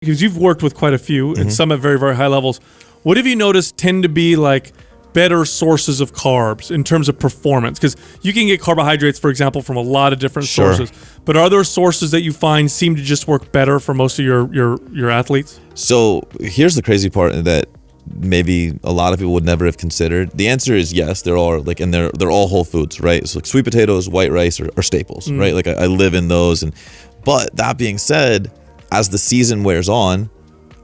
because you've worked with quite a few and some at very, very high levels. What have you noticed tend to be like better sources of carbs in terms of performance? Because you can get carbohydrates, for example, from a lot of different sources. But are there sources that you find seem to just work better for most of your athletes? So here's the crazy part that maybe a lot of people would never have considered. The answer is yes. There are like, and they're all whole foods, right? So like sweet potatoes, white rice are staples, right? Like I live in those. But that being said, as the season wears on,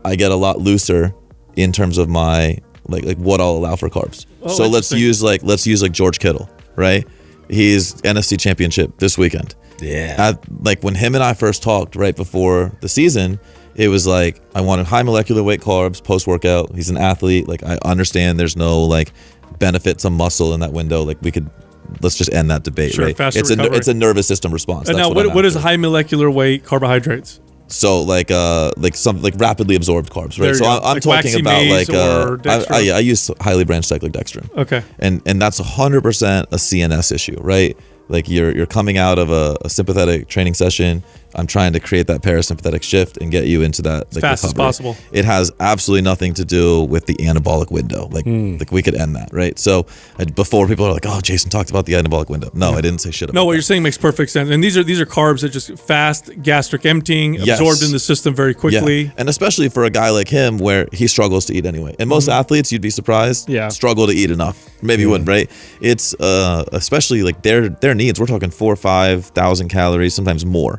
I get a lot looser in terms of my like what I'll allow for carbs. So let's use like George Kittle, right? He's NFC Championship this weekend. Yeah. Like when him and I first talked right before the season, it was like I wanted high molecular weight carbs post workout. He's an athlete. Like I understand there's no like benefit to muscle in that window. Like let's just end that debate, right? It's a nervous system response. And now what is high molecular weight carbohydrates? So like some like rapidly absorbed carbs, right? So I'm like talking about like I use highly branched cyclic dextrin. Okay. And that's 100% a CNS issue, right? Like you're coming out of a sympathetic training session. I'm trying to create that parasympathetic shift and get you into that like, as fast as possible. It has absolutely nothing to do with the anabolic window. Like we could end that, right? So before people are like, "Oh, Jason talked about the anabolic window." No, I didn't say shit about No, what that. you're saying makes perfect sense. And these are carbs that just fast gastric emptying, absorbed in the system very quickly. Yeah. And especially for a guy like him where he struggles to eat anyway. And most athletes, you'd be surprised, struggle to eat enough. Maybe you wouldn't, right? It's especially like their needs. We're talking 4,000 or 5,000 calories, sometimes more.